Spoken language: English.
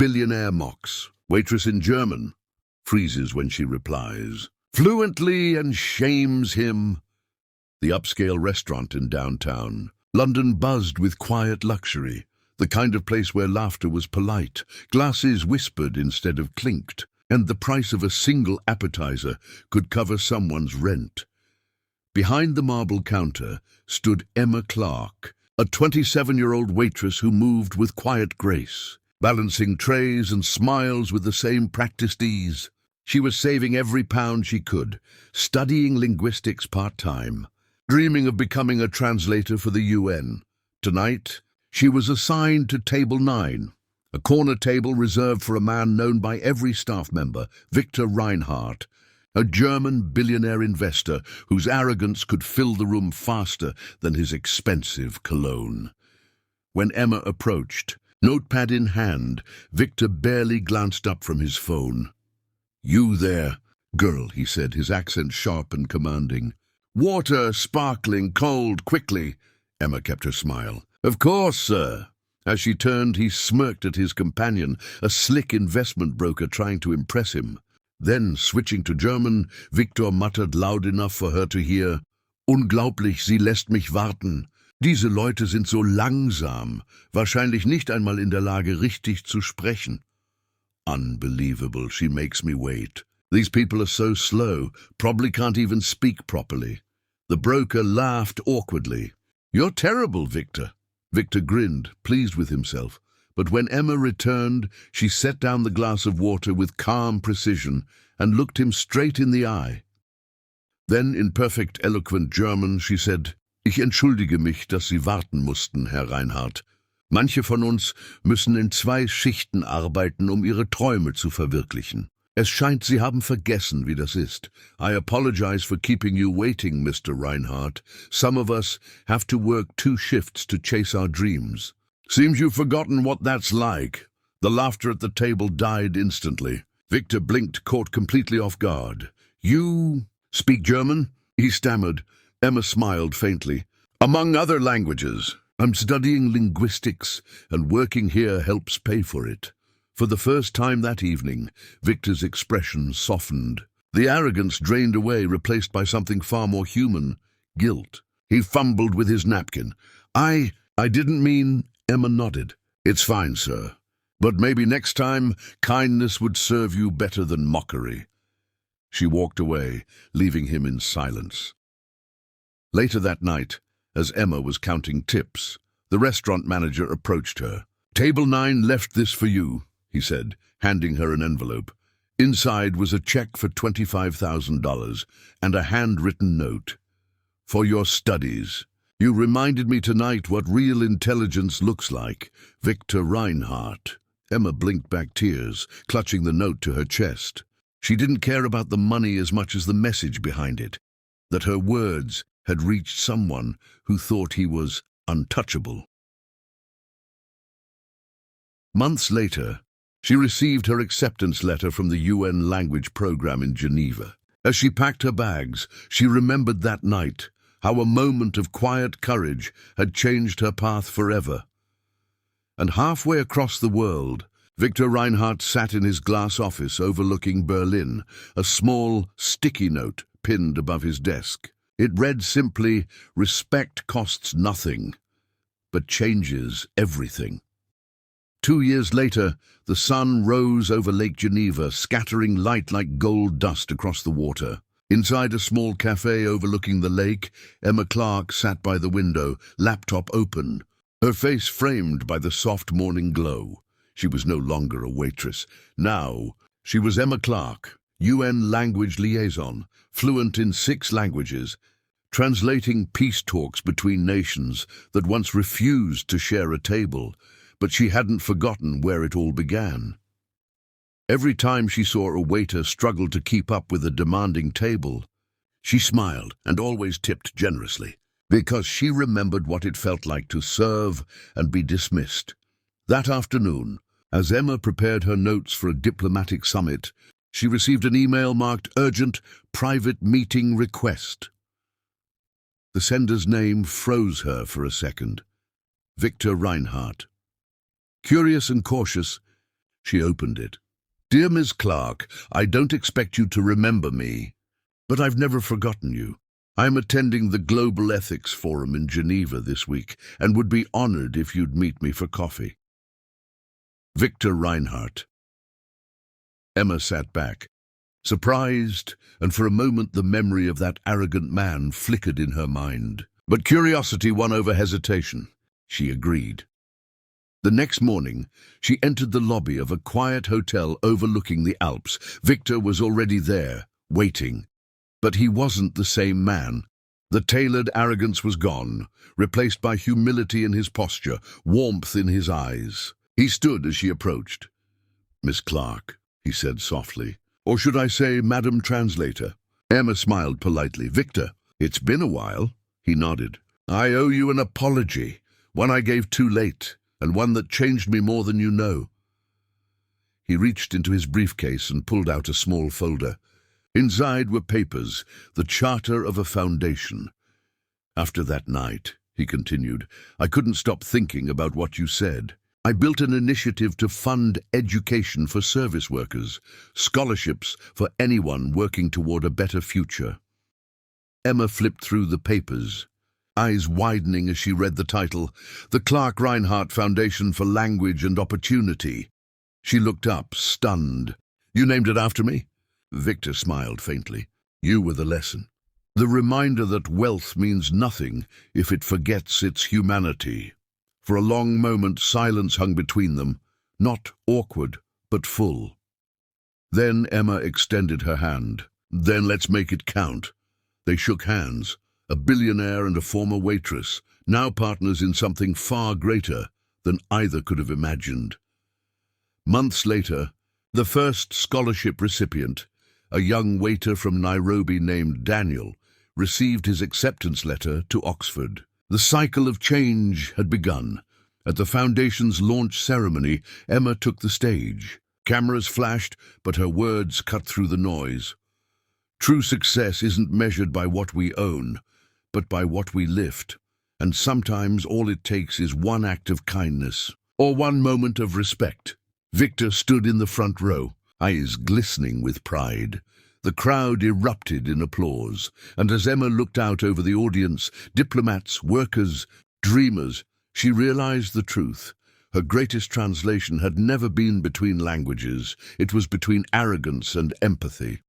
Billionaire mocks. Waitress in German. Freezes when she replies. Fluently and shames him. The upscale restaurant in downtown. London buzzed with quiet luxury. The kind of place where laughter was polite, glasses whispered instead of clinked, and the price of a single appetizer could cover someone's rent. Behind the marble counter stood Emma Clark, a 27-year-old waitress who moved with quiet grace, balancing trays and smiles with the same practiced ease. She was saving every pound she could, studying linguistics part-time, dreaming of becoming a translator for the UN. Tonight, she was assigned to Table 9, a corner table reserved for a man known by every staff member, Victor Reinhardt, a German billionaire investor whose arrogance could fill the room faster than his expensive cologne. When Emma approached, notepad in hand, Victor barely glanced up from his phone. "You there, girl," he said, his accent sharp and commanding. "Water, sparkling, cold, quickly." Emma kept her smile. "Of course, sir." As she turned, he smirked at his companion, a slick investment broker trying to impress him. Then, switching to German, Victor muttered loud enough for her to hear, "Unglaublich, sie lässt mich warten. Diese Leute sind so langsam, wahrscheinlich nicht einmal in der Lage, richtig zu sprechen." "Unbelievable, she makes me wait. These people are so slow, probably can't even speak properly." The broker laughed awkwardly. "You're terrible, Victor." Victor grinned, pleased with himself. But when Emma returned, she set down the glass of water with calm precision and looked him straight in the eye. Then, in perfect eloquent German, she said, "Ich entschuldige mich, dass Sie warten mussten, Herr Reinhardt. Manche von uns müssen in 2 Schichten arbeiten, um ihre Träume zu verwirklichen. Es scheint, Sie haben vergessen, wie das ist. I apologize for keeping you waiting, Mr. Reinhardt. Some of us have to work 2 shifts to chase our dreams." "Seems you've forgotten what that's like." The laughter at the table died instantly. Victor blinked, caught completely off guard. "You speak German?" he stammered. Emma smiled faintly. "Among other languages. I'm studying linguistics, and working here helps pay for it." For the first time that evening, Victor's expression softened. The arrogance drained away, replaced by something far more human, guilt. He fumbled with his napkin. I didn't mean..." Emma nodded. "It's fine, sir. But maybe next time, kindness would serve you better than mockery." She walked away, leaving him in silence. Later that night, as Emma was counting tips, the restaurant manager approached her. "Table 9 left this for you," he said, handing her an envelope. Inside was a check for $25,000 and a handwritten note. "For your studies. You reminded me tonight what real intelligence looks like. Victor Reinhardt." Emma blinked back tears, clutching the note to her chest. She didn't care about the money as much as the message behind it, that her words had reached someone who thought he was untouchable. Months later, she received her acceptance letter from the UN language program in Geneva. As she packed her bags, she remembered that night, how a moment of quiet courage had changed her path forever. And halfway across the world, Victor Reinhardt sat in his glass office overlooking Berlin, a small, sticky note pinned above his desk. It read simply, "Respect costs nothing, but changes everything." 2 years later, the sun rose over Lake Geneva, scattering light like gold dust across the water. Inside a small cafe overlooking the lake, Emma Clark sat by the window, laptop open, her face framed by the soft morning glow. She was no longer a waitress. Now, she was Emma Clark, UN language liaison, fluent in 6 languages, translating peace talks between nations that once refused to share a table, but she hadn't forgotten where it all began. Every time she saw a waiter struggle to keep up with a demanding table, she smiled and always tipped generously, because she remembered what it felt like to serve and be dismissed. That afternoon, as Emma prepared her notes for a diplomatic summit, she received an email marked "Urgent Private Meeting Request." The sender's name froze her for a second. Victor Reinhardt. Curious and cautious, She opened it. "Dear Miss Clark, I don't expect you to remember me, but I've never forgotten you. I'm attending the Global Ethics Forum in Geneva this week and would be honored if you'd meet me for coffee. Victor Reinhardt." Emma sat back, surprised, and for a moment the memory of that arrogant man flickered in her mind. But curiosity won over hesitation. She agreed. The next morning, she entered the lobby of a quiet hotel overlooking the Alps. Victor was already there, waiting. But he wasn't the same man. The tailored arrogance was gone, replaced by humility in his posture, warmth in his eyes. He stood as she approached. "Miss Clark," he said softly. "Or should I say, Madam Translator?" Emma smiled politely. "Victor, it's been a while." He nodded. "I owe you an apology, one I gave too late, and one that changed me more than you know." He reached into his briefcase and pulled out a small folder. Inside were papers, the charter of a foundation. "After that night," he continued, "I couldn't stop thinking about what you said. I built an initiative to fund education for service workers, scholarships for anyone working toward a better future." Emma flipped through the papers, eyes widening as she read the title, "The Clark Reinhardt Foundation for Language and Opportunity." She looked up, stunned. "You named it after me?" Victor smiled faintly. "You were the lesson. The reminder that wealth means nothing if it forgets its humanity." For a long moment silence hung between them, not awkward, but full. Then Emma extended her hand. "Then let's make it count." They shook hands, a billionaire and a former waitress, now partners in something far greater than either could have imagined. Months later, the first scholarship recipient, a young waiter from Nairobi named Daniel, received his acceptance letter to Oxford. The cycle of change had begun. At the foundation's launch ceremony, Emma took the stage. Cameras flashed, but her words cut through the noise. "True success isn't measured by what we own, but by what we lift. And sometimes all it takes is one act of kindness, or one moment of respect." Victor stood in the front row, eyes glistening with pride. The crowd erupted in applause, and as Emma looked out over the audience, diplomats, workers, dreamers, she realized the truth. Her greatest translation had never been between languages. It was between arrogance and empathy.